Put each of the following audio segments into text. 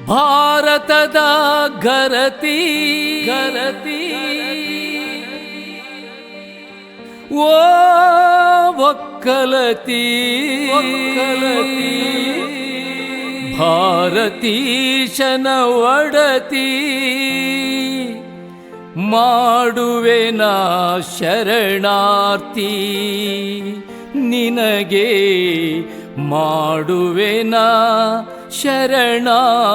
ಭಾರತದ ಘರತಿ ಘರತಿ ಓ ಒಕ್ಕಲತಿ ಒಕ್ಕಲತಿ ಭಾರತೀಶನ ಒಡತಿ ಮಾಡುವೆನ ಶರಣಾರ್ಥಿ ನಿನಗೆ ಮಾಡುವೆನ ಶರಣಾರ್ಥಿ.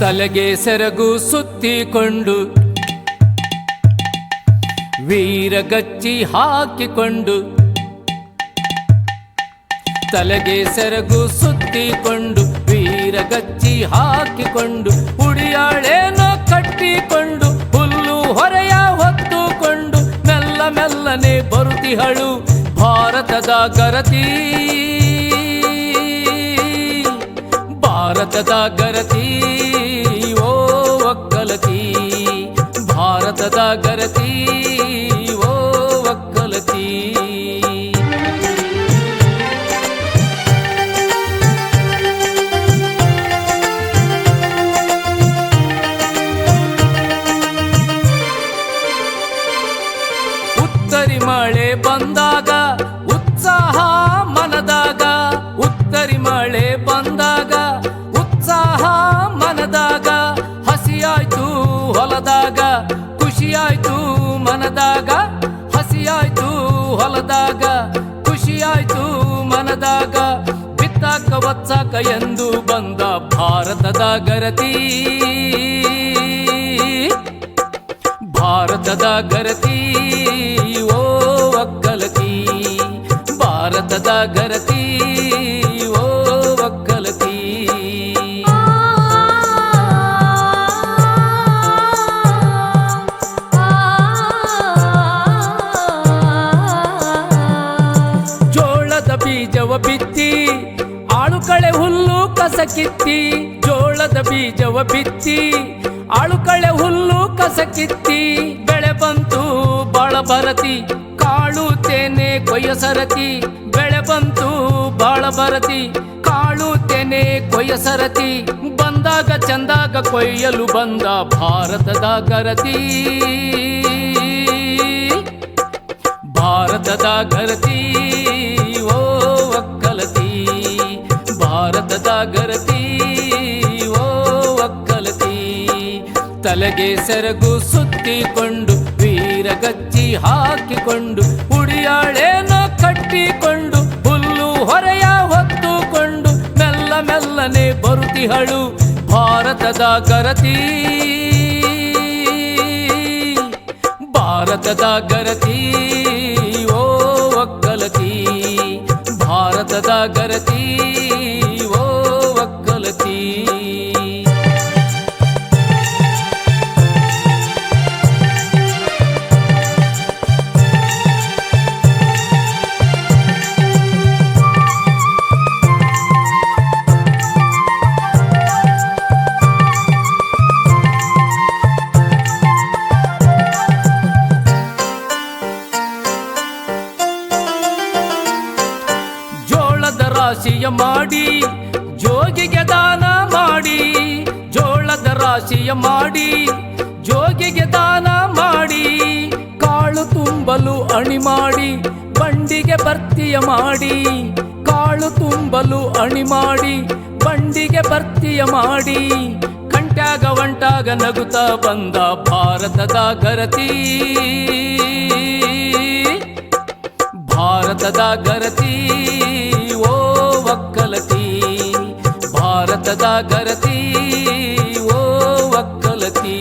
ತಲೆಗೆ ಸೆರಗು ಸುತ್ತಿಕೊಂಡು ವೀರಗಚ್ಚಿ ಹಾಕಿಕೊಂಡು ತಲೆಗೆ ಸೆರಗು ಸುತ್ತಿಕೊಂಡು ವೀರಗಚ್ಚಿ ಹಾಕಿಕೊಂಡು ಉಡಿಯಾಳೇನೋ ಕಟ್ಟಿಕೊಂಡು ಹುಲ್ಲು ಹೊರೆಯ ಹೊತ್ತುಕೊಂಡು ಮೆಲ್ಲ ಮೆಲ್ಲನೆ ಬರುತ್ತಿಹಳು ಭಾರತದ ಗರತಿ ಭಾರತದ ಗರತಿ ಓ ಒಕ್ಕಲತಿ ಭಾರತದ ಗರತಿ ಓ ಒಕ್ಕಲತಿ. ಉತ್ತರಿ ಮಳೆ ಬಂದಾಗ ಉತ್ಸಾಹ ಮನದಾಗ ಉತ್ತರಿ ಮಳೆ ಬಂದಾಗ ಉತ್ಸಾಹ ಮನದಾಗ ಹಸಿಯಾಯ್ತು ಹೊಲದಾಗ ಖುಷಿಯಾಯ್ತು ಮನದಾಗ ಹಸಿಯಾಯ್ತು ಹೊಲದಾಗ ಖುಷಿಯಾಯ್ತು ಮನದಾಗ ಬಿತ್ತಾಕ ಒತ್ಸಾಕ ಎಂದು ಬಂದ ಭಾರತದ ಗರತಿ ಭಾರತದ ಗರತಿ ಓ ಒಕ್ಕಲತಿ ಭಾರತದ ಗರತಿ ಓ ಒಕ್ಕಲತಿ. ಜೋಳದ ಬೀಜವ ಬಿತ್ತಿ ಆಳುಕಳೆ ಹುಲ್ಲು ಕಸ ಕಿತ್ತಿ ಜೋಳದ ಬೀಜವ ಬಿತ್ತಿ ಆಳುಕಳೆ ಹುಲ್ಲು ಕಸ ಕಿತ್ತಿ ಬೆಳೆ ಬಂತು ಬಾಳ ಬರತಿ ಕಾಳು ತೇನೆ ಕೊಯ್ಯ ಸರತಿ ಬೆಳೆ ಬಂತು ಬಾಳ ಬರತಿ ಕಾಳು ತೇನೆ ಕೊಯ್ಯ ಸರತಿ ಬಂದಾಗ ಚಂದಾಗ ಕೊಯ್ಯಲು ಬಂದ ಭಾರತದ ಗರತಿ ಭಾರತದ ಗರತಿ ಓ ಒಕ್ಕಲತಿ ಭಾರತದ ಗರತಿ ಓ ಒಕ್ಕಲತಿ. ತಲೆಗೆ ಸೆರಗು ಸುತ್ತಿಕೊಂಡು ವೀರಗಚ್ಚಿ ಹಾಕಿಕೊಂಡು ಉಡಿಯಾಳೇನೋ ಕಟ್ಟಿಕೊಂಡು ಹುಲ್ಲು ಹೊರೆಯ ಹೊತ್ತುಕೊಂಡು ಮೆಲ್ಲ ಮೆಲ್ಲನೆ ಬರುತ್ತಿಹಳು ಭಾರತದ ಗರತಿ ಭಾರತದ ಗರತಿ ಓ ಒಕ್ಕಲತಿ ಭಾರತದ ಗರತಿ ಓ ಒಕ್ಕಲತಿ. ರಾಶಿಯ ಮಾಡಿ ಜೋಗಿಗೆ ದಾನ ಮಾಡಿ ಜೋಳದ ರಾಶಿಯ ಮಾಡಿ ಜೋಗಿಗೆ ದಾನ ಮಾಡಿ ಕಾಳು ತುಂಬಲು ಅಣಿ ಮಾಡಿ ಬಂಡಿಗೆ ಭರ್ತಿಯ ಮಾಡಿ ಕಾಳು ತುಂಬಲು ಅಣಿ ಮಾಡಿ ಬಂಡಿಗೆ ಭರ್ತಿಯ ಮಾಡಿ ಕಂಟ್ಯಾಗ ಒಂಟಾಗ ನಗುತ್ತಾ ಬಂದ ಭಾರತದ ಗರತಿ ಭಾರತದ ಗರತಿ ಓ ಒಕ್ಕಲತಿ ಭಾರತದ ಗರತಿ ಓ ಒಕ್ಕಲತಿ.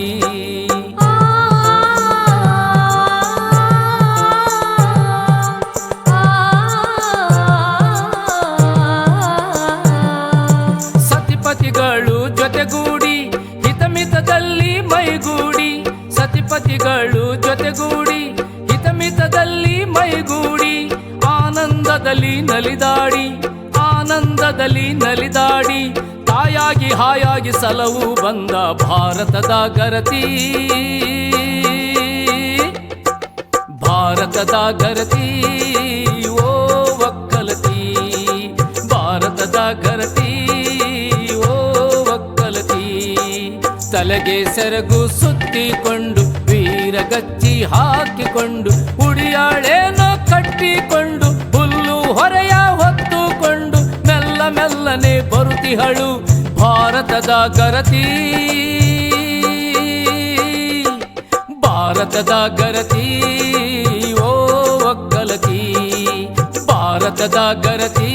ಸತಿಪತಿಗಳು ಜೊತೆಗೂಡಿ ಹಿತಮಿತದಲ್ಲಿ ಮೈಗೂಡಿ ಸತಿಪತಿಗಳು ಜೊತೆಗೂಡಿ ಹಿತಮಿತದಲ್ಲಿ ಮೈಗೂಡಿ ಆನಂದದಲ್ಲಿ ನಲಿದಾಡಿ ಆನಂದದಲ್ಲಿ ನಲಿದಾಡಿ ತಾಯಾಗಿ ಹಾಯಾಗಿ ಸಲವು ಬಂದ ಭಾರತದ ಗರತಿ, ಭಾರತದ ಗರತಿ ಓ ಒಕ್ಕಲತಿ, ಭಾರತದ ಗರತಿ ಓ ಒಕ್ಕಲತಿ. ತಲೆಗೆ ಸೆರಗು ಸುತ್ತಿಕೊಂಡು ವೀರಗಚ್ಚಿ ಹಾಕಿಕೊಂಡು ಉಡಿಯಾಳೇನ ಕಟ್ಟಿಕೊಂಡು ಹುಲ್ಲು ಹೊರೆಯ ಹೊತ್ತುಕೊಂಡು ಮೆಲ್ಲ ಮೆಲ್ಲನೆ ಬರುತ್ತಿಹಳು ಭಾರತದ ಗರತಿ, ಭಾರತದ ಗರತಿ ಓ ಒಕ್ಕಲತಿ, ಭಾರತದ ಗರತಿ.